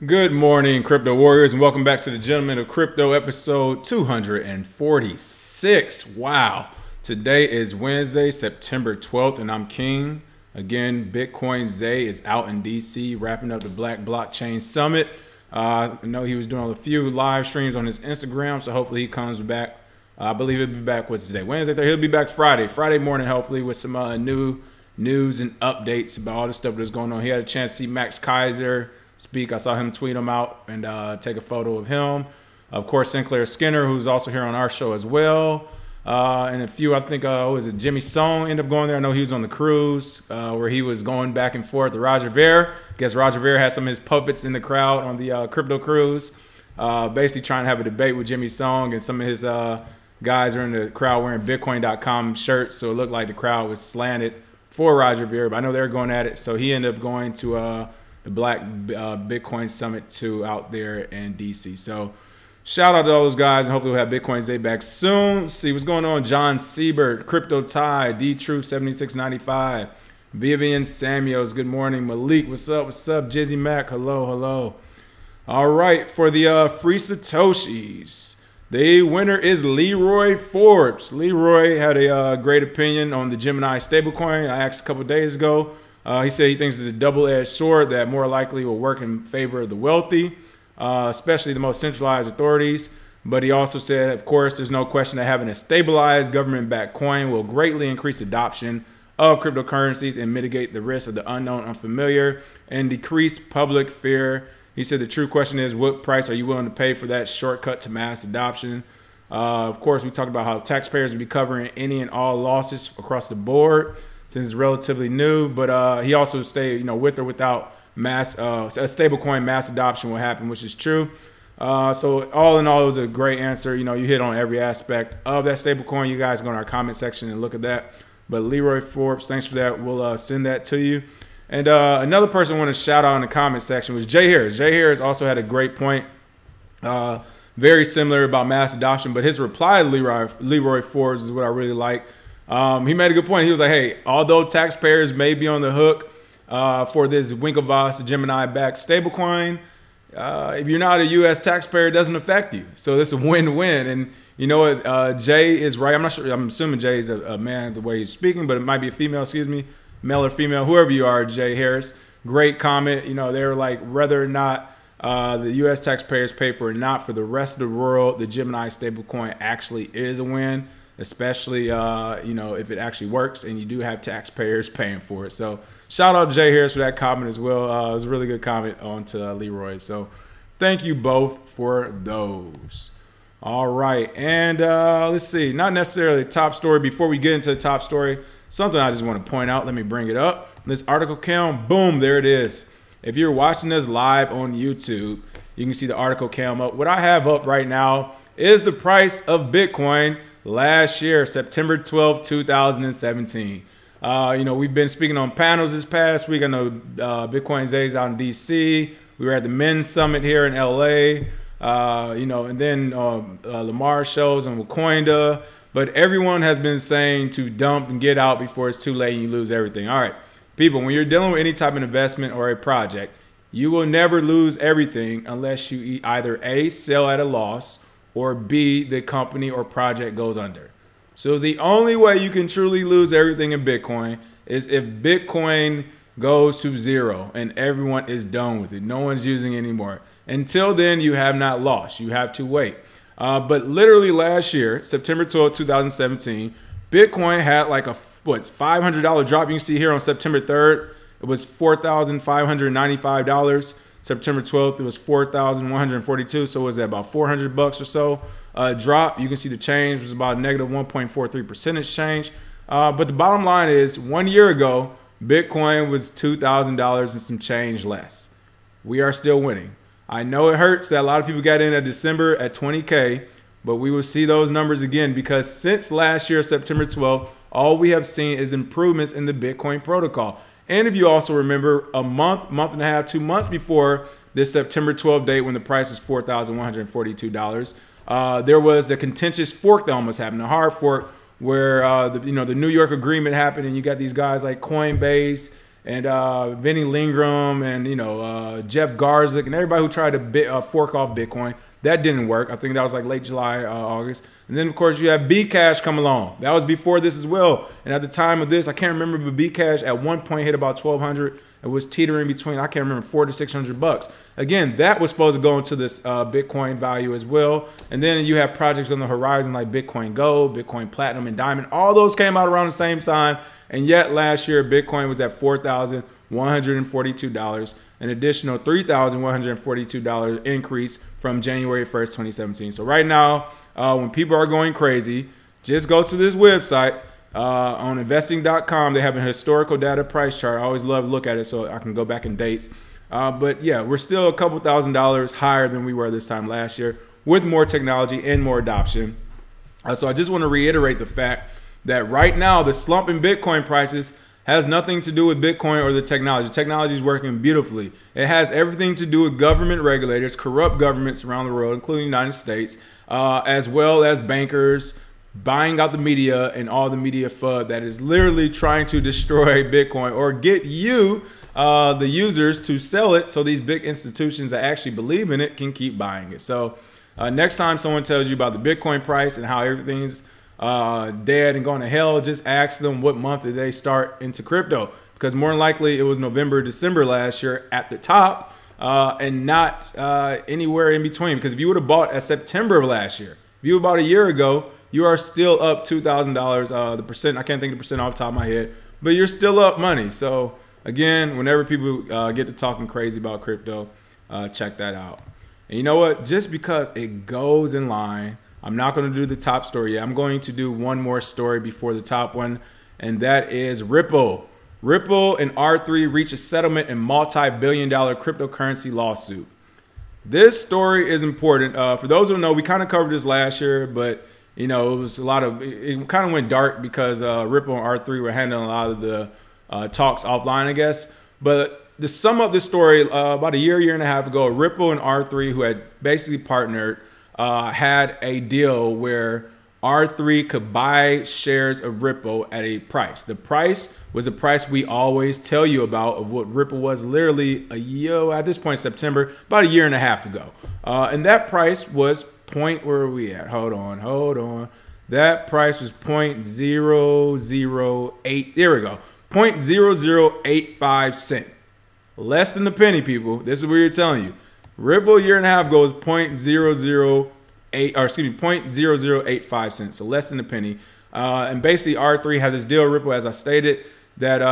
Good morning, Crypto Warriors, and welcome back to the Gentlemen of Crypto episode 246. Wow. Today is Wednesday, September 12th, and I'm King. Again, Bitcoin Zay is out in DC wrapping up the Black Blockchain Summit. I know he was doing a few live streams on his Instagram, so hopefully he comes back. I believe he'll be back, what's today? Wednesday? He'll be back Friday morning, hopefully, with some new news and updates about all the stuff that's going on. He had a chance to see Max Kaiser speak. I saw him tweet him out and take a photo of him. Of course, Sinclair Skinner, who's also here on our show as well. And a few, I think, was it Jimmy Song ended up going there? I know he was on the cruise where he was going back and forth. The Roger Ver, I guess Roger Ver had some of his puppets in the crowd on the crypto cruise, basically trying to have a debate with Jimmy Song, and some of his guys are in the crowd wearing Bitcoin.com shirts, so it looked like the crowd was slanted for Roger Ver, but I know they're going at it. So he ended up going to the Black Bitcoin Summit 2 out there in DC. So shout out to all those guys, and hopefully we'll have Bitcoin Zay back soon. Let's see what's going on. John Siebert, Crypto Ty, D-Truth 7695, Vivian Samuels, good morning. Malik, what's up? What's up? Jizzy Mac, hello. All right, for the free Satoshis, the winner is Leroy Forbes. Leroy had a great opinion on the Gemini stablecoin. I asked a couple days ago. He said he thinks it's a double-edged sword that more likely will work in favor of the wealthy, especially the most centralized authorities. But he also said, of course, there's no question that having a stabilized government-backed coin will greatly increase adoption of cryptocurrencies and mitigate the risk of the unknown, unfamiliar, and decrease public fear. He said the true question is, what price are you willing to pay for that shortcut to mass adoption? Of course, we talked about how taxpayers will be covering any and all losses across the board, since it's relatively new. But he also stated, with or without mass, a stablecoin mass adoption will happen, which is true. So all in all, it was a great answer. You hit on every aspect of that stablecoin. You guys go in our comment section and look at that. But Leroy Forbes, thanks for that. We'll send that to you. And another person I want to shout out in the comment section was Jay Harris. Jay Harris also had a great point, very similar about mass adoption. But his reply to Leroy Forbes is what I really like. He made a good point. He was like, hey, although taxpayers may be on the hook for this Winklevoss Gemini-backed stablecoin, if you're not a U.S. taxpayer, it doesn't affect you. So this is a win-win. And you know what? Jay is right. I'm not sure. I'm assuming Jay is a man the way he's speaking, but it might be a female, excuse me, male or female, whoever you are, Jay Harris. Great comment. They're like, whether or not the U.S. taxpayers pay for it or not, for the rest of the world, the Gemini stablecoin actually is a win. Especially, if it actually works and you do have taxpayers paying for it. So shout out to Jay Harris for that comment as well. It was a really good comment on to Leroy. So thank you both for those. All right. And let's see, not necessarily the top story. Before we get into the top story, something I just want to point out. Let me bring it up. This article cam, boom, there it is. If you're watching us live on YouTube, you can see the article cam up. What I have up right now is the price of Bitcoin last year, September 12, 2017. We've been speaking on panels this past week. I know Bitcoin Zay's out in DC. We were at the Men's Summit here in LA. And then Lamar shows on Wacoinda. But everyone has been saying to dump and get out before it's too late and you lose everything. All right, people, when you're dealing with any type of investment or a project, you will never lose everything unless you either A, sell at a loss, or B, the company or project goes under. So the only way you can truly lose everything in Bitcoin is if Bitcoin goes to zero and everyone is done with it. No one's using it anymore. Until then, you have not lost. You have to wait. But literally last year, September 12, 2017, Bitcoin had like a $500 drop. You can see here on September 3rd, it was $4,595. September 12th, it was 4,142. So was that about $400 or so drop? You can see the change was about negative 1.43% change. But the bottom line is, 1 year ago, Bitcoin was $2,000 and some change less. We are still winning. I know it hurts that a lot of people got in at December at 20K, but we will see those numbers again, because since last year, September 12th, all we have seen is improvements in the Bitcoin protocol. And if you also remember, a month and a half, 2 months before this September 12th date, when the price was $4,142, there was the contentious fork that almost happened, a hard fork, where the New York agreement happened, and you got these guys like Coinbase and Vinny Lingram and, you know, Jeff Garzik and everybody who tried to fork off Bitcoin. That didn't work. I think that was like late July, August. And then, of course, you have Bcash come along. That was before this as well. And at the time of this, I can't remember, but Bcash at one point hit about 1,200. It was teetering between, I can't remember, $400 to $600. Again, that was supposed to go into this Bitcoin value as well. And then you have projects on the horizon like Bitcoin Gold, Bitcoin Platinum, and Diamond. All those came out around the same time. And yet last year, Bitcoin was at $4,142, an additional $3,142 increase from January 1st, 2017. So right now, when people are going crazy, just go to this website on investing.com. They have a historical data price chart. I always love to look at it so I can go back in dates. But yeah, we're still a couple $1,000s higher than we were this time last year with more technology and more adoption. So I just want to reiterate the fact that right now the slump in Bitcoin prices has nothing to do with Bitcoin or the technology. Technology is working beautifully. It has everything to do with government regulators, corrupt governments around the world, including the United States, as well as bankers buying out the media and all the media FUD that is literally trying to destroy Bitcoin or get you, the users, to sell it so these big institutions that actually believe in it can keep buying it. So next time someone tells you about the Bitcoin price and how everything's dead and going to hell, just ask them what month did they start into crypto, because more than likely it was November, December last year at the top, and not anywhere in between. Because if you would have bought at September of last year, if you bought a year ago, you are still up $2,000. The percent, I can't think of the percent off the top of my head, but you're still up money. So again, whenever people get to talking crazy about crypto, check that out. And you know what? Just because it goes in line, I'm not going to do the top story yet. I'm going to do one more story before the top one, and that is Ripple. Ripple and R3 reach a settlement in multi-billion-dollar cryptocurrency lawsuit. This story is important. For those who know, we kind of covered this last year, but you know, it was a lot of, it kind of went dark because Ripple and R3 were handling a lot of the talks offline, I guess. But to sum up this story, about a year and a half ago, Ripple and R3, who had basically partnered, had a deal where R3 could buy shares of Ripple at a price. The price was a price we always tell you about of what Ripple was literally a year, at this point, September, about a year and a half ago. And that price was where are we at? Hold on. That price was 0.008. There we go. 0.0085 cent. Less than a penny, people. This is what we're telling you. Ripple a year and a half ago was 0.0085 cents, so less than a penny. And basically, R3 had this deal with Ripple, as I stated, that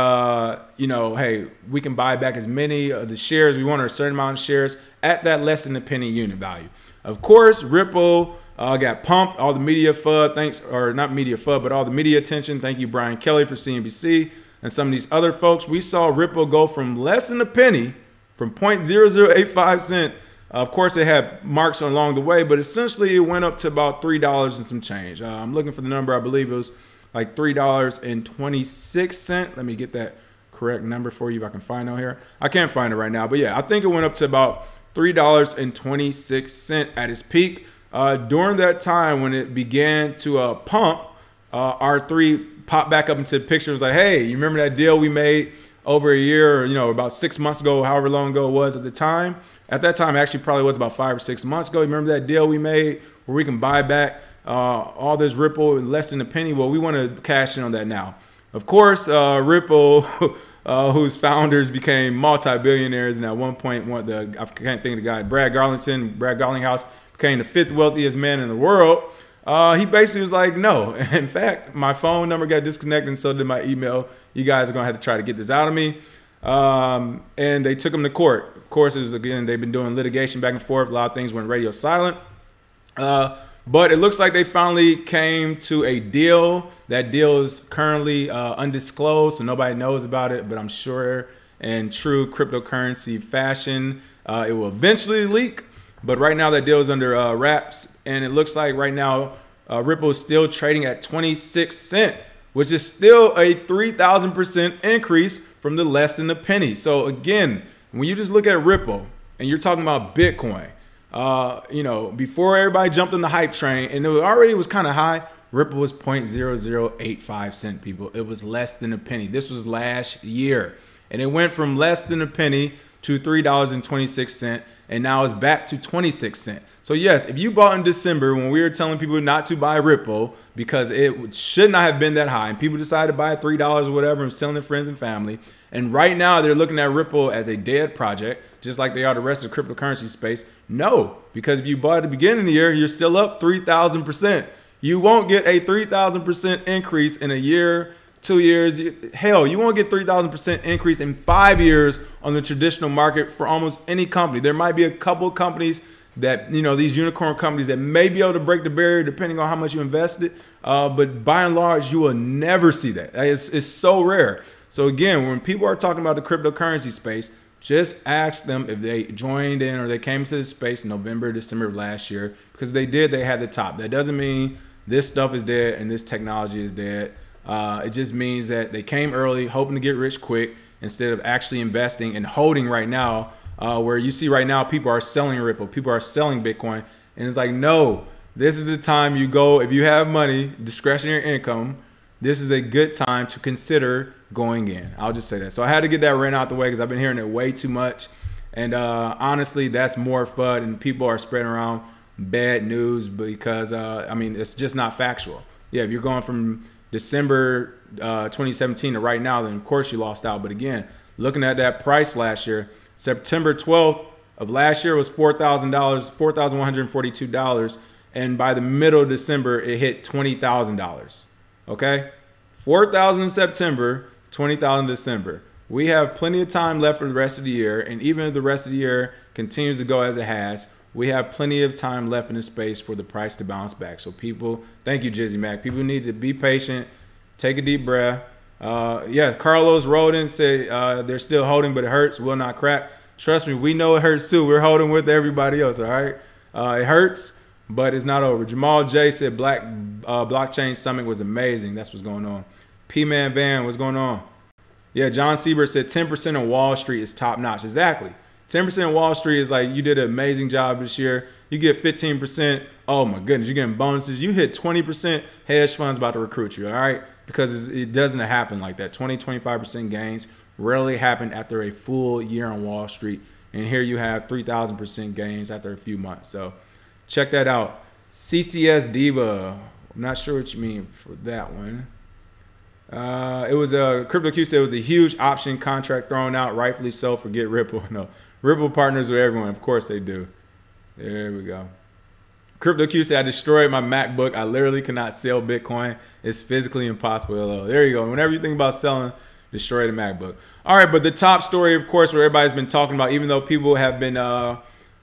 you know, hey, we can buy back as many of the shares we want, or a certain amount of shares at that less than a penny unit value. Of course, Ripple got pumped. All the media FUD, or not media FUD, but all the media attention. Thank you, Brian Kelly, for CNBC and some of these other folks. We saw Ripple go from less than a penny, from 0.0085 cent. Of course, it had marks along the way, but essentially it went up to about $3 and some change. I'm looking for the number. I believe it was like $3.26. Let me get that correct number for you if I can find it here. I can't find it right now, but yeah, I think it went up to about $3.26 at its peak. During that time when it began to pump, R3 popped back up into the picture. It was like, hey, you remember that deal we made over a year, or, you know, about 6 months ago, however long ago it was at the time? At that time, actually probably was about 5 or 6 months ago. You remember that deal we made where we can buy back all this Ripple in less than a penny? Well, we want to cash in on that now. Of course, Ripple, whose founders became multi-billionaires, and at one point, I can't think of the guy, Brad Garlinghouse, became the 5th wealthiest man in the world. He basically was like, no. In fact, my phone number got disconnected, and so did my email. You guys are going to have to try to get this out of me. And they took him to court. Of course, it was, again, they've been doing litigation back and forth. A lot of things went radio silent. But it looks like they finally came to a deal. That deal is currently undisclosed, so nobody knows about it. But I'm sure in true cryptocurrency fashion, it will eventually leak. But right now, that deal is under wraps. And it looks like right now, Ripple is still trading at 26 cents, which is still a 3,000% increase from the less than a penny. So again, when you just look at Ripple and you're talking about Bitcoin, you know, before everybody jumped on the hype train, and it already was kind of high, Ripple was 0.0085 cent, people. It was less than a penny. This was last year. And it went from less than a penny to $3.26, and now it's back to 26 cents. So yes, if you bought in December when we were telling people not to buy Ripple because it should not have been that high, and people decided to buy $3 or whatever and was telling their friends and family, and right now they're looking at Ripple as a dead project, just like they are the rest of the cryptocurrency space. No, because if you bought at the beginning of the year, you're still up 3,000%. You won't get a 3,000% increase in a year, 2 years. Hell, you won't get 3,000% increase in 5 years on the traditional market for almost any company. There might be a couple of companies that, you know, these unicorn companies that may be able to break the barrier depending on how much you invested. But by and large, you will never see that. It's so rare. So again, when people are talking about the cryptocurrency space, just ask them if they joined in or they came to this space in November, December of last year, because if they did, they had the top. That doesn't mean this stuff is dead and this technology is dead. It just means that they came early, hoping to get rich quick instead of actually investing and holding right now, where you see right now people are selling Ripple, people are selling Bitcoin. And it's like, no, this is the time you go. If you have money, discretionary income, this is a good time to consider going in. I'll just say that. So I had to get that rant out the way because I've been hearing it way too much. And honestly, that's more FUD, and people are spreading around bad news because, I mean, it's just not factual. Yeah, if you're going from December 2017 to right now, then of course you lost out. But again, looking at that price last year, September 12th of last year was $4,000, $4,142. And by the middle of December, it hit $20,000. Okay, 4,000 in September, 20,000 in December. We have plenty of time left for the rest of the year. And even if the rest of the year continues to go as it has, we have plenty of time left in the space for the price to bounce back. So people, thank you, Jizzy Mac. People need to be patient, take a deep breath. Yeah, Carlos Roden said they're still holding, but it hurts, will not crack. Trust me, we know it hurts too. We're holding with everybody else, all right? It hurts, but it's not over. Jamal J said Blockchain Summit was amazing. That's what's going on. P-Man Van, what's going on? Yeah, John Siebert said 10% on Wall Street is top notch. Exactly. 10% on Wall Street is like, you did an amazing job this year. You get 15%. Oh my goodness, you're getting bonuses. You hit 20%, hedge funds about to recruit you, all right? Because it doesn't happen like that. 20, 25% gains rarely happen after a full year on Wall Street. And here you have 3,000% gains after a few months. So check that out. CCS Diva. I'm not sure what you mean for that one. It was a CryptoQ said it was a huge option contract thrown out, rightfully so. Forget Ripple. No, Ripple partners with everyone. Of course they do. There we go. CryptoQ said I destroyed my MacBook. I literally cannot sell Bitcoin. It's physically impossible. Hello. There you go. Whenever you think about selling, destroy the MacBook. All right, but the top story, of course, where everybody's been talking about, even though people have been,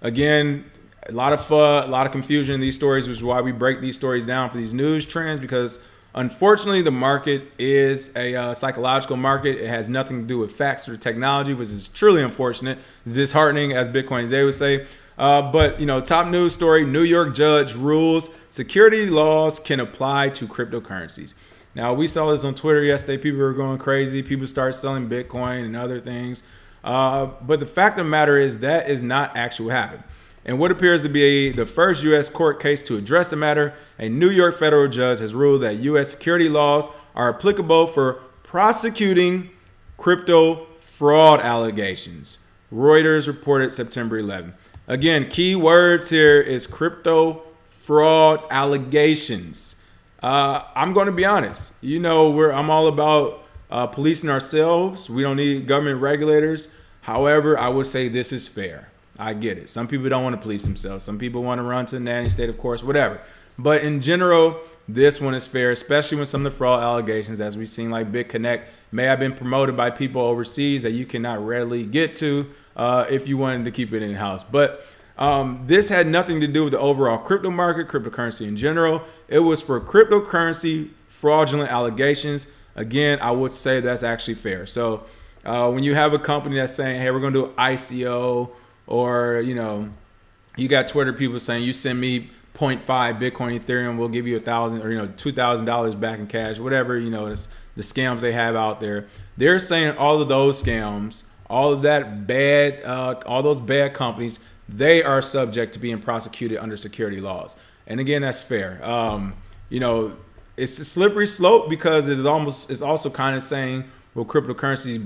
again, a lot of FUD, a lot of confusion in these stories, which is why we break these stories down for these news trends, because unfortunately, the market is a psychological market. It has nothing to do with facts or technology, which is truly unfortunate. It's disheartening, as Bitcoin Zay would say. But, you know, top news story, New York judge rules security laws can apply to cryptocurrencies. Now, we saw this on Twitter yesterday. People were going crazy. People start selling Bitcoin and other things. But the fact of the matter is that is not actually what happened. And what appears to be the first U.S. court case to address the matter, a New York federal judge has ruled that U.S. security laws are applicable for prosecuting crypto fraud allegations. Reuters reported September 11th. Again, key words here is crypto fraud allegations. I'm going to be honest. You know, I'm all about policing ourselves. We don't need government regulators. However, I would say this is fair. I get it. Some people don't want to police themselves. Some people want to run to the nanny state, of course, whatever. But in general, this one is fair, especially when some of the fraud allegations, as we've seen, like BitConnect, may have been promoted by people overseas that you cannot readily get to if you wanted to keep it in-house. But this had nothing to do with the overall crypto market, cryptocurrency in general. It was for cryptocurrency fraudulent allegations. Again, I would say that's actually fair. So when you have a company that's saying, hey, we're going to do ICO, or, you know, you got Twitter people saying, you send me 0.5 Bitcoin, Ethereum, we'll give you $1,000 or, you know, $2,000 back in cash, whatever, you know, it's the scams they have out there. They're saying all of those scams, all of that bad, all those bad companies, they are subject to being prosecuted under security laws. And again, that's fair. You know, it's a slippery slope because it's also kind of saying, where cryptocurrencies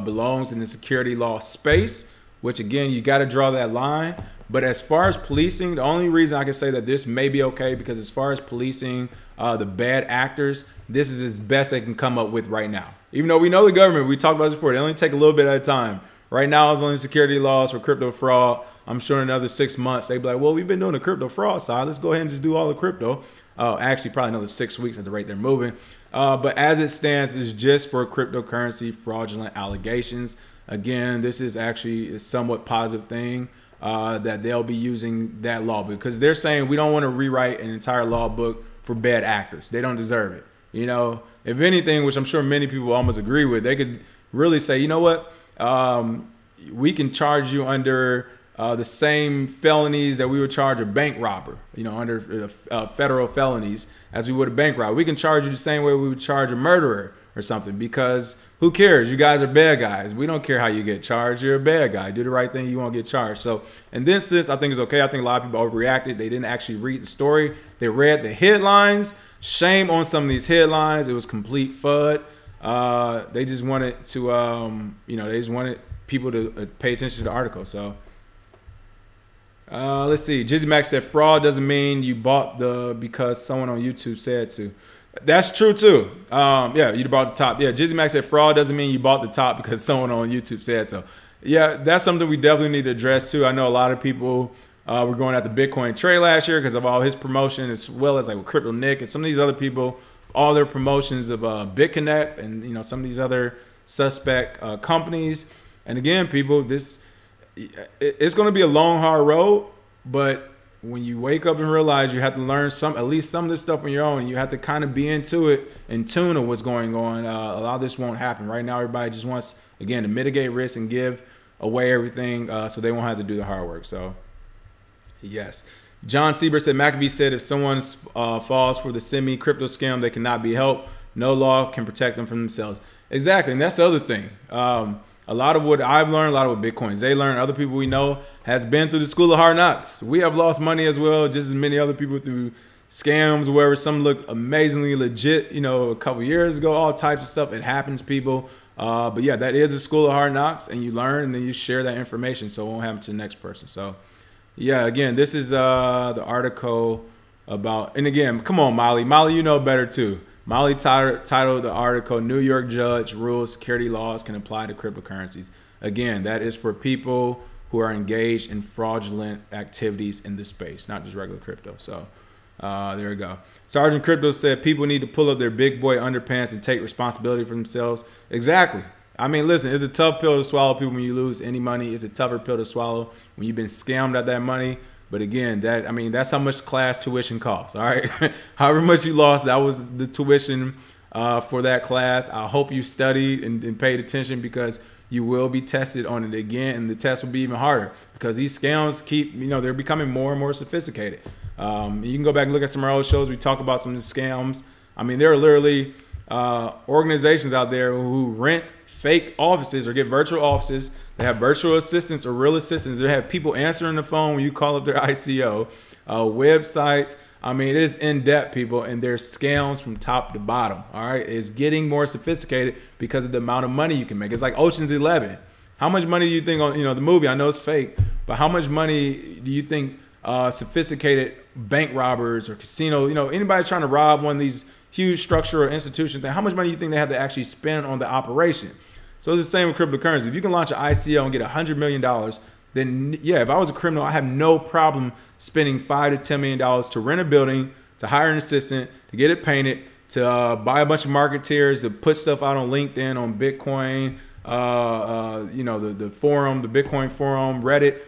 belongs in the security law space, which again, you got to draw that line. But as far as policing, the only reason I can say that this may be okay, because as far as policing the bad actors, this is as best they can come up with right now. Even though we know the government, we talked about this before, they only take a little bit at a time. Right now, it's only security laws for crypto fraud. I'm sure in another 6 months, they'd be like, well, we've been doing the crypto fraud side. Let's go ahead and just do all the crypto. Actually, probably another 6 weeks at the rate they're moving. But as it stands, it's just for cryptocurrency fraudulent allegations. Again, this is actually a somewhat positive thing that they'll be using that law, because they're saying we don't want to rewrite an entire law book for bad actors. They don't deserve it. You know, if anything, which I'm sure many people almost agree with, they could really say, you know what? We can charge you under the same felonies that we would charge a bank robber, you know, under federal felonies as we would a bank robber. We can charge you the same way we would charge a murderer or something, because who cares? You guys are bad guys. We don't care how you get charged. You're a bad guy. Do the right thing, you won't get charged. So in this sense, I think it's okay. I think a lot of people overreacted. They didn't actually read the story. They read the headlines. Shame on some of these headlines. It was complete FUD. They just wanted to, you know, they just wanted people to pay attention to the article. So let's see. Jizzy Max said fraud doesn't mean you bought because someone on YouTube said to. That's true too. Yeah, you bought the top. Yeah, Jizzy Max said fraud doesn't mean you bought the top because someone on YouTube said so. Yeah, that's something we definitely need to address too. I know a lot of people were going at the Bitcoin Trey last year because of all his promotion, as well as like with Crypto Nick and some of these other people, all their promotions of BitConnect and, you know, some of these other suspect companies. And again, people, it's going to be a long, hard road, but when you wake up and realize you have to learn at least some of this stuff on your own, and you have to kind of be into it, in tune of what's going on, a lot of this won't happen. Right now, everybody just wants, again, to mitigate risk and give away everything so they won't have to do the hard work. So, yes. John Sieber said, McAfee said if someone falls for the semi-crypto scam, they cannot be helped. No law can protect them from themselves. Exactly, and that's the other thing. A lot of what I've learned, a lot of what Bitcoin Zay learned, other people we know, has been through the school of hard knocks. We have lost money as well, just as many other people through scams, wherever some look amazingly legit, you know, a couple years ago, all types of stuff. It happens, people. But yeah, that is a school of hard knocks, and you learn and then you share that information so it won't happen to the next person. So yeah, again, this is the article about, and again, come on, Molly. Molly, you know better too. Molly titled the article, New York Judge Rules Security Laws Can Apply to Cryptocurrencies. Again, that is for people who are engaged in fraudulent activities in this space, not just regular crypto. So there we go. Sergeant Crypto said people need to pull up their big boy underpants and take responsibility for themselves. Exactly. I mean, listen, it's a tough pill to swallow, people, when you lose any money. It's a tougher pill to swallow when you've been scammed out that money. But again, that's how much class tuition costs. All right. However much you lost, that was the tuition for that class. I hope you studied and paid attention, because you will be tested on it again. And the test will be even harder because these scams keep, you know, they're becoming more and more sophisticated. You can go back and look at some of our old shows. We talk about some of the scams. I mean, there are literally organizations out there who rent fake offices or get virtual offices. They have virtual assistants or real assistants. They have people answering the phone when you call up their ICO, websites. I mean, it is in depth, people, and there's scams from top to bottom. All right. It's getting more sophisticated because of the amount of money you can make. It's like Ocean's 11. How much money do you think on, you know, the movie? I know it's fake, but how much money do you think sophisticated bank robbers or casino, you know, anybody trying to rob one of these huge structure or institution thing, how much money do you think they have to actually spend on the operation? So it's the same with cryptocurrency. If you can launch an ICO and get $100 million, then yeah, if I was a criminal, I have no problem spending $5 to $10 million to rent a building, to hire an assistant, to get it painted, to buy a bunch of marketeers, to put stuff out on LinkedIn, on Bitcoin, you know, the forum, the Bitcoin forum, Reddit.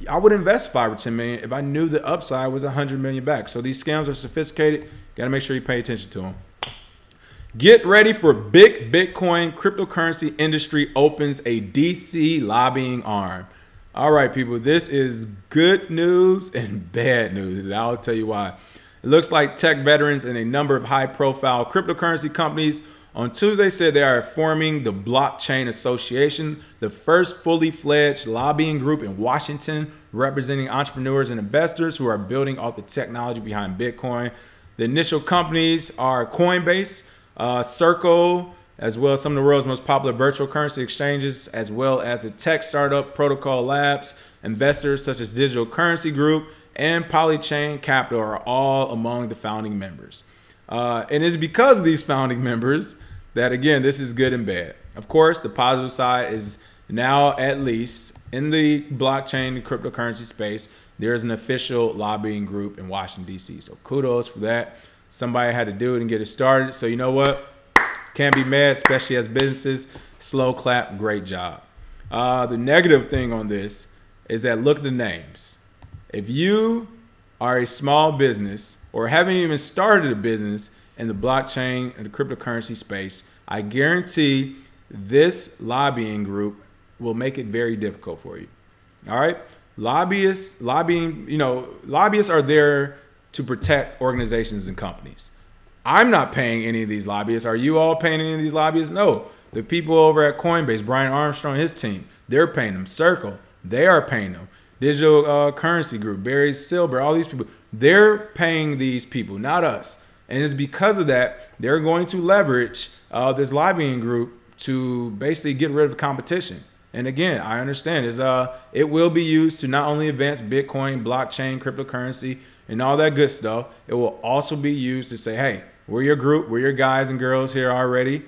I would invest $5 or $10 million if I knew the upside was $100 million back. So these scams are sophisticated. Got to make sure you pay attention to them. Get ready for big Bitcoin. Cryptocurrency industry opens a DC lobbying arm. All right, people, this is good news and bad news. And I'll tell you why. It looks like tech veterans and a number of high-profile cryptocurrency companies on Tuesday said they are forming the Blockchain Association, the first fully fledged lobbying group in Washington, representing entrepreneurs and investors who are building off the technology behind Bitcoin. The initial companies are Coinbase, Circle, as well as some of the world's most popular virtual currency exchanges, as well as the tech startup Protocol Labs. Investors such as Digital Currency Group and Polychain Capital are all among the founding members. And it's because of these founding members that, again, this is good and bad. Of course, the positive side is now, at least in the blockchain and cryptocurrency space, there is an official lobbying group in Washington, D.C. So kudos for that. Somebody had to do it and get it started. So you know what? Can't be mad, especially as businesses. Slow clap, great job. The negative thing on this is that look at the names. If you are a small business or haven't even started a business in the blockchain and the cryptocurrency space, I guarantee this lobbying group will make it very difficult for you. All right? Lobbyists are there to protect organizations and companies. I'm not paying any of these lobbyists. Are you all paying any of these lobbyists? No. The people over at Coinbase, Brian Armstrong and his team, they're paying them. Circle, they are paying them. Digital Currency Group, Barry Silver, all these people, they're paying these people, not us. And it's because of that, they're going to leverage this lobbying group to basically get rid of the competition. And again, I understand it will be used to not only advance Bitcoin, blockchain, cryptocurrency, and all that good stuff. It will also be used to say, hey, we're your group, we're your guys and girls here already.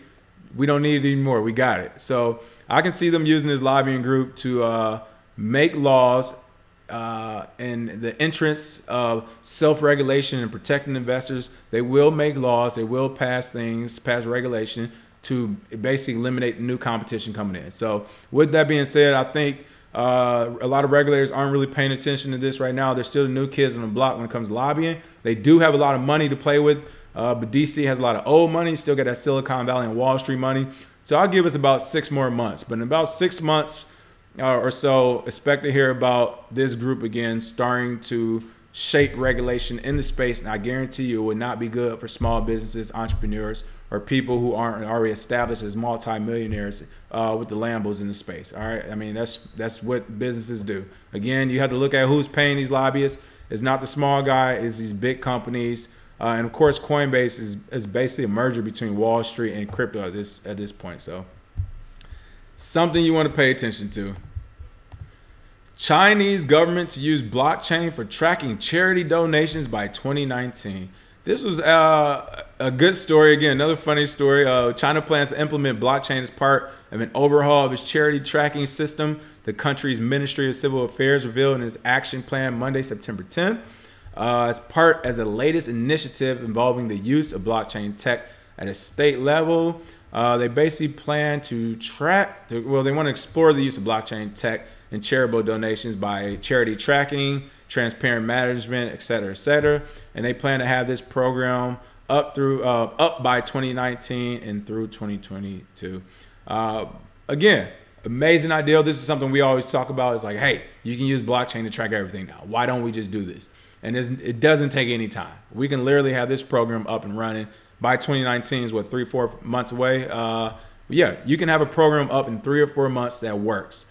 We don't need it anymore. We got it. So I can see them using this lobbying group to make laws in the interests of self-regulation and protecting investors. They will make laws. They will pass things, pass regulation to basically eliminate new competition coming in. So with that being said, I think a lot of regulators aren't really paying attention to this right now. They're still the new kids on the block when it comes to lobbying. They do have a lot of money to play with, but DC has a lot of old money, still got that Silicon Valley and Wall Street money. So I'll give us about 6 more months. But in about 6 months or so, expect to hear about this group again starting to shape regulation in the space. And I guarantee you it would not be good for small businesses, entrepreneurs, or people who aren't already established as multi-millionaires with the Lambos in the space. All right. I mean, that's what businesses do. Again, you have to look at who's paying these lobbyists. It's not the small guy, it's these big companies. And of course, Coinbase is basically a merger between Wall Street and crypto at this point. So something you want to pay attention to. Chinese government to use blockchain for tracking charity donations by 2019. This was a good story. Again, another funny story. China plans to implement blockchain as part of an overhaul of its charity tracking system. The country's Ministry of Civil Affairs revealed in its action plan Monday, September 10th. As the latest initiative involving the use of blockchain tech at a state level. They basically plan to they want to explore the use of blockchain tech in charitable donations by charity tracking, transparent management, et cetera, and they plan to have this program up by 2019 and through 2022. Again, amazing idea. This is something we always talk about. It's like, hey, you can use blockchain to track everything now. Why don't we just do this? And it doesn't take any time. We can literally have this program up and running by 2019. Is what, 3-4 months away. Yeah, you can have a program up in 3 or 4 months that works.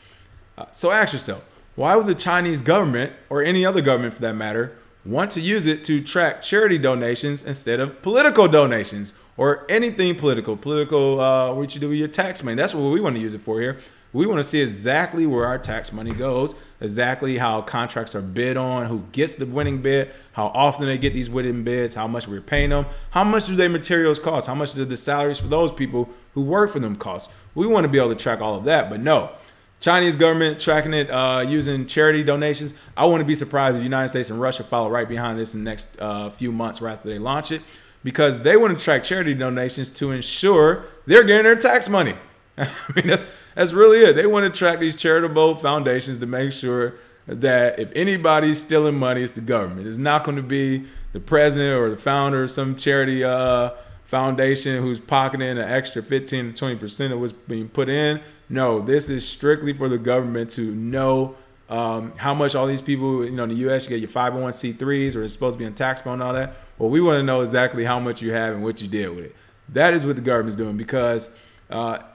So ask yourself, why would the Chinese government, or any other government for that matter, want to use it to track charity donations instead of political donations or anything political? What you do with your tax money. That's what we want to use it for here. We want to see exactly where our tax money goes, exactly how contracts are bid on, who gets the winning bid, how often they get these winning bids, how much we're paying them, how much do their materials cost, how much do the salaries for those people who work for them cost. We want to be able to track all of that, but no. Chinese government tracking it using charity donations. I wouldn't be surprised if the United States and Russia follow right behind this in the next few months right after they launch it, because they want to track charity donations to ensure they're getting their tax money. I mean, that's really it. They want to track these charitable foundations to make sure that if anybody's stealing money, it's the government. It's not going to be the president or the founder of some charity foundation who's pocketing an extra 15 to 20% of what's being put in. No, this is strictly for the government to know how much all these people, in the U.S., you get your 501c3s, or it's supposed to be on tax bill and all that. Well, we want to know exactly how much you have and what you did with it. That is what the government's doing, because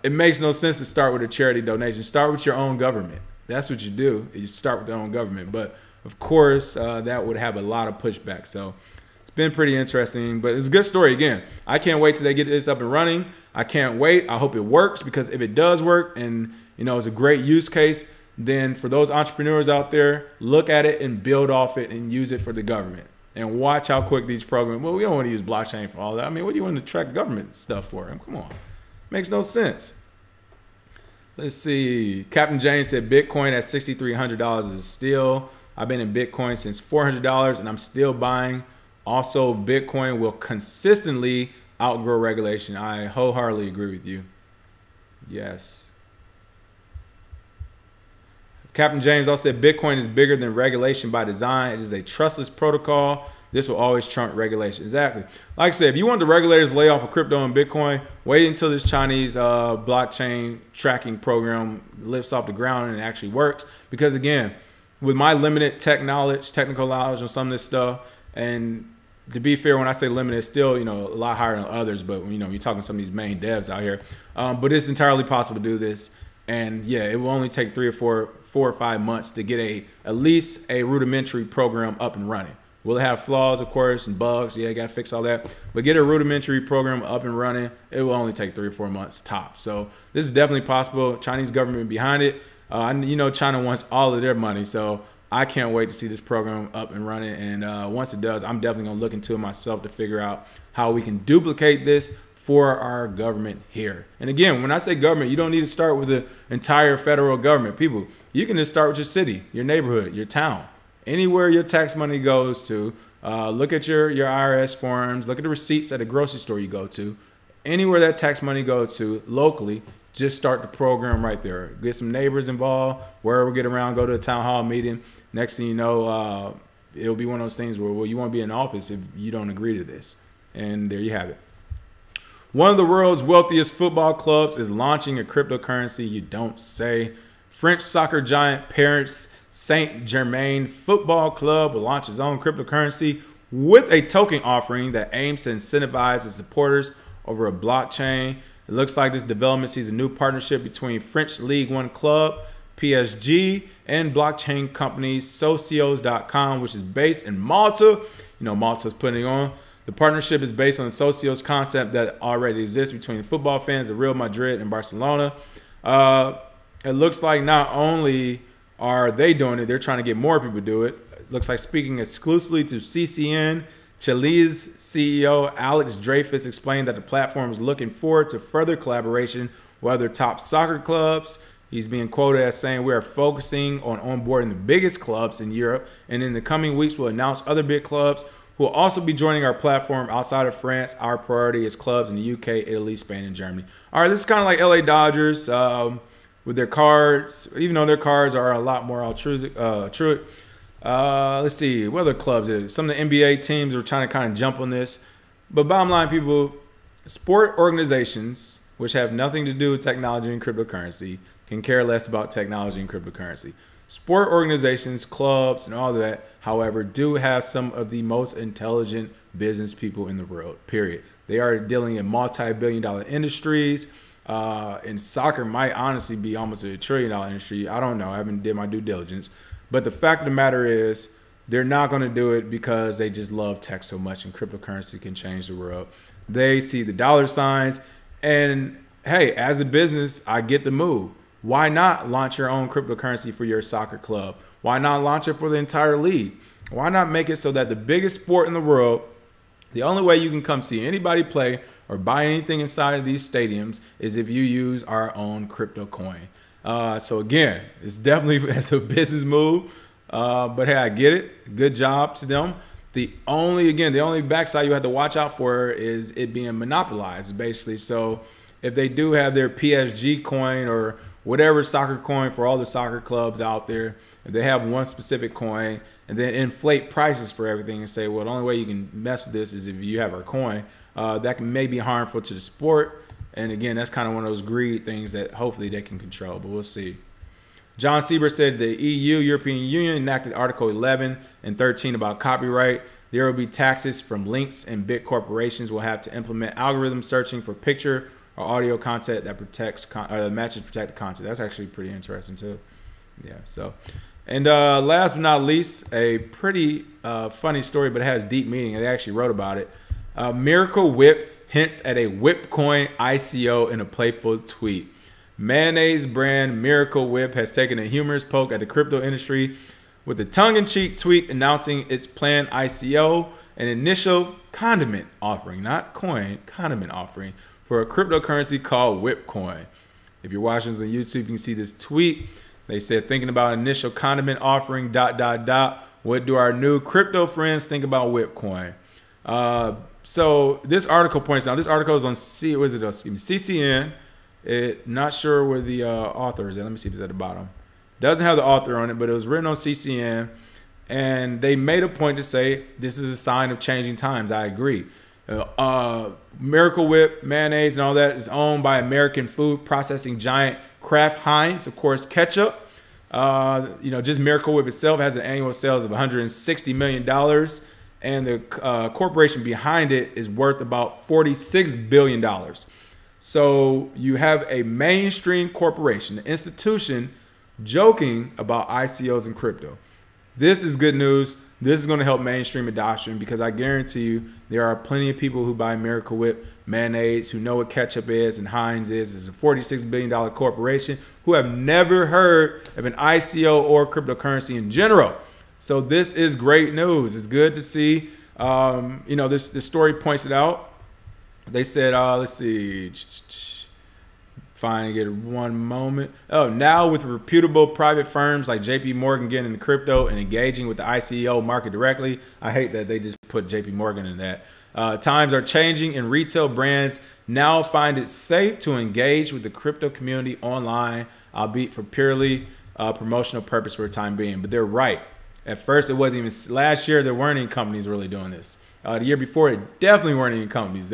it makes no sense to start with a charity donation. Start with your own government. That's what you do. You start with your own government. But of course, that would have a lot of pushback. So it's been pretty interesting, but it's a good story. Again, I can't wait till they get this up and running. I can't wait. I hope it works, because if it does work and, you know, it's a great use case, then for those entrepreneurs out there, look at it and build off it and use it for the government. And watch how quick these programs, well, we don't want to use blockchain for all that. I mean, what do you want to track government stuff for? I mean, come on. Makes no sense. Let's see. Captain James said Bitcoin at $6,300 is a steal. I've been in Bitcoin since $400 and I'm still buying. Also, Bitcoin will consistently outgrow regulation. I wholeheartedly agree with you. Yes. Captain James also said Bitcoin is bigger than regulation by design. It is a trustless protocol. This will always trump regulation. Exactly. Like I said, if you want the regulators to lay off of crypto and Bitcoin, wait until this Chinese blockchain tracking program lifts off the ground and it actually works. Because again, with my limited technical knowledge on some of this stuff, and to be fair, when I say limited, it's still, you know, a lot higher than others. But, you know, you're talking some of these main devs out here. But it's entirely possible to do this. And yeah, it will only take 4 or 5 months to get at least a rudimentary program up and running. Will it have flaws, of course, and bugs? Yeah, you got to fix all that. But get a rudimentary program up and running. It will only take 3 or 4 months tops. So this is definitely possible. Chinese government behind it. You know, China wants all of their money. So I can't wait to see this program up and running. And once it does, I'm definitely going to look into it myself to figure out how we can duplicate this for our government here. And again, when I say government, you don't need to start with the entire federal government. People, you can just start with your city, your neighborhood, your town. Anywhere your tax money goes to, look at your IRS forms, look at the receipts at a grocery store you go to. Anywhere that tax money goes to locally, just start the program right there. Get some neighbors involved, wherever we get around, go to a town hall meeting. Next thing you know, it'll be one of those things where, well, you won't be in office if you don't agree to this. And there you have it. One of the world's wealthiest football clubs is launching a cryptocurrency, you don't say. French soccer giant Paris Saint-Germain Football Club will launch its own cryptocurrency with a token offering that aims to incentivize its supporters over a blockchain. It looks like this development sees a new partnership between French League One club, PSG, and blockchain company Socios.com, which is based in Malta. You know, Malta's putting on. The partnership is based on the Socios concept that already exists between football fans of Real Madrid and Barcelona. It looks like not only are they doing it, they're trying to get more people to do it. It looks like speaking exclusively to CCN, Chile's CEO Alex Dreyfus explained that the platform is looking forward to further collaboration with other top soccer clubs. He's being quoted as saying, "We are focusing on onboarding the biggest clubs in Europe, and in the coming weeks we'll announce other big clubs who will also be joining our platform outside of France. Our priority is clubs in the UK, Italy, Spain, and Germany." All right, this is kind of like LA Dodgers with their cards, even though their cards are a lot more altruistic. Let's see, what other clubs? Some of the NBA teams are trying to kind of jump on this. But bottom line, people, sport organizations, which have nothing to do with technology and cryptocurrency, can care less about technology and cryptocurrency. Sport organizations, clubs, and all that, however, do have some of the most intelligent business people in the world, period. They are dealing in multi-billion-dollar industries. And soccer might honestly be almost $1 trillion industry. I don't know. I haven't did my due diligence. But the fact of the matter is, they're not going to do it because they just love tech so much and cryptocurrency can change the world. They see the dollar signs. And hey, as a business, I get the move. Why not launch your own cryptocurrency for your soccer club? Why not launch it for the entire league? Why not make it so that the biggest sport in the world, the only way you can come see anybody play or buy anything inside of these stadiums is if you use our own crypto coin. So again, it's definitely as a business move, but hey, I get it. Good job to them. The only backside you have to watch out for is it being monopolized, basically. So if they do have their PSG coin or whatever soccer coin for all the soccer clubs out there, if they have one specific coin and then inflate prices for everything and say, well, the only way you can mess with this is if you have our coin, that may be harmful to the sport. And again, that's kind of one of those greed things that hopefully they can control, but we'll see. John Siebert said the EU, European Union, enacted Article 11 and 13 about copyright. There will be taxes from links, and big corporations will have to implement algorithm searching for picture or audio content that matches protected content. That's actually pretty interesting too. Yeah. So, and last but not least, a pretty funny story, but it has deep meaning. And they actually wrote about it. Miracle Whip hints at a Whipcoin ICO in a playful tweet. Mayonnaise brand Miracle Whip has taken a humorous poke at the crypto industry with a tongue-in-cheek tweet announcing its planned ICO, an initial condiment offering, not coin, condiment offering for a cryptocurrency called Whipcoin. If you're watching this on YouTube, you can see this tweet. They said, thinking about initial condiment offering, ... What do our new crypto friends think about Whipcoin? So this article points out, this article is on CCN. Not sure where the author is at. Let me see if it's at the bottom. Doesn't have the author on it, but it was written on CCN. And they made a point to say this is a sign of changing times. I agree. Miracle Whip, mayonnaise, and all that is owned by American food processing giant Kraft Heinz. Of course, ketchup. Just Miracle Whip itself has an annual sales of $160 million. And the corporation behind it is worth about $46 billion. So you have a mainstream corporation, an institution, joking about ICOs and crypto. This is good news. This is going to help mainstream adoption because I guarantee you there are plenty of people who buy Miracle Whip mayonnaise who know what ketchup is and Heinz is. It's a $46 billion corporation who have never heard of an ICO or cryptocurrency in general. So this is great news. It's good to see. This story points it out. They said, let's see. Fine, get one moment. Oh, now with reputable private firms like JP Morgan getting into crypto and engaging with the ICO market directly. I hate that they just put JP Morgan in that. Times are changing and retail brands now find it safe to engage with the crypto community online, albeit for purely promotional purpose for the time being. But they're right. At first, it wasn't even last year. There weren't any companies really doing this. The year before, it definitely weren't any companies.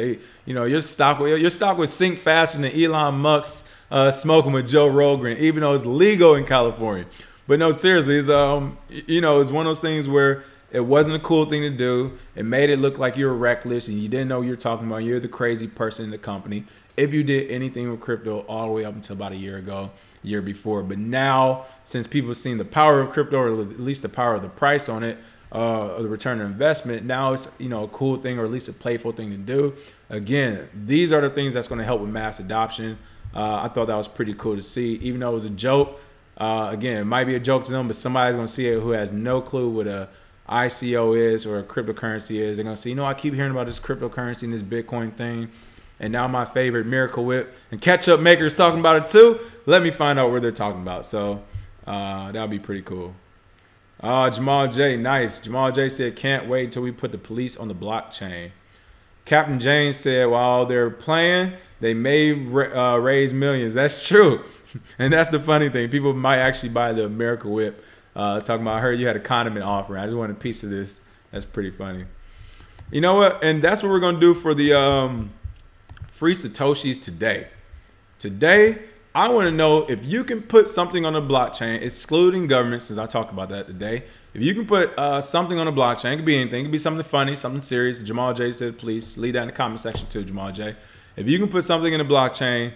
Your stock would sink faster than Elon Musk's smoking with Joe Rogan, even though it's legal in California. But no, seriously, it's it's one of those things where it wasn't a cool thing to do. It made it look like you were reckless and you didn't know what you're talking about. You're the crazy person in the company if you did anything with crypto all the way up until about a year ago, year before. But now, since people have seen the power of crypto, or at least the power of the price on it, or the return on investment, now it's a cool thing, or at least a playful thing to do. Again, these are the things that's going to help with mass adoption. I thought that was pretty cool to see, even though it was a joke. Again, it might be a joke to them, but somebody's going to see it who has no clue what a ICO is or a cryptocurrency is. They're going to say, I keep hearing about this cryptocurrency and this Bitcoin thing, and now my favorite Miracle Whip and ketchup maker is talking about it too. Let me find out what they're talking about. So that'll be pretty cool. Jamal J, nice. Jamal J said, can't wait until we put the police on the blockchain. Captain James said, while they're playing, they may raise millions. That's true. And that's the funny thing. People might actually buy the Miracle Whip. Talking about, I heard you had a condiment offering. I just want a piece of this. That's pretty funny. You know what? And that's what we're going to do for the free Satoshis today. Today, I want to know if you can put something on the blockchain, excluding government, since I talked about that today. If you can put something on the blockchain, it could be anything. It could be something funny, something serious. Jamal J said, please leave that in the comment section too, Jamal J. If you can put something in the blockchain,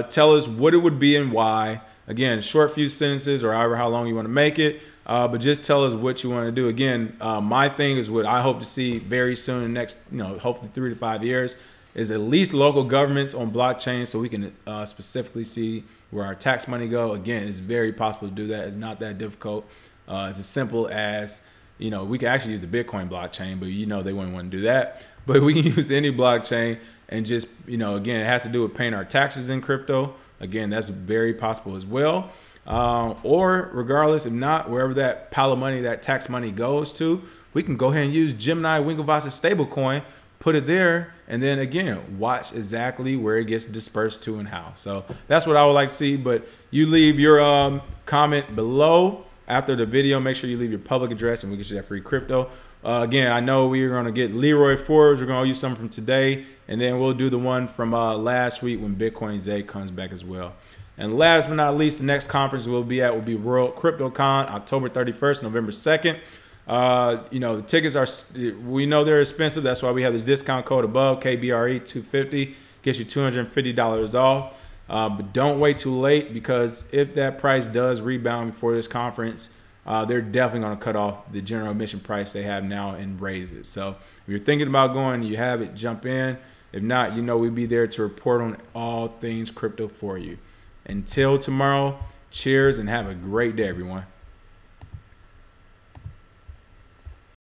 tell us what it would be and why. Again, short few sentences or however how long you want to make it. But just tell us what you want to do. Again, my thing is what I hope to see very soon in the next, hopefully 3 to 5 years, is at least local governments on blockchain so we can specifically see where our tax money go. Again, it's very possible to do that. It's not that difficult. It's as simple as, we can actually use the Bitcoin blockchain, but they wouldn't want to do that. But we can use any blockchain and just, again, it has to do with paying our taxes in crypto. Again, that's very possible as well. Or regardless, if not, wherever that pile of money, that tax money goes to, we can go ahead and use Gemini Winklevoss's stablecoin, put it there, and then again, watch exactly where it gets dispersed to and how. So that's what I would like to see. But you leave your comment below after the video. Make sure you leave your public address and we get you that free crypto. Again, I know we're going to get Leroy Forbes. We're going to use some from today, and then we'll do the one from last week when Bitcoin Zay comes back as well. And last but not least, the next conference we'll be at will be World CryptoCon, October 31st, November 2nd. The tickets are, we know they're expensive. That's why we have this discount code above, KBRE 250, gets you $250 off. But don't wait too late, because if that price does rebound before this conference, they're definitely going to cut off the general admission price they have now and raise it. So if you're thinking about going, you have it, jump in. If not, you know we'll be there to report on all things crypto for you. Until tomorrow, cheers and have a great day, everyone.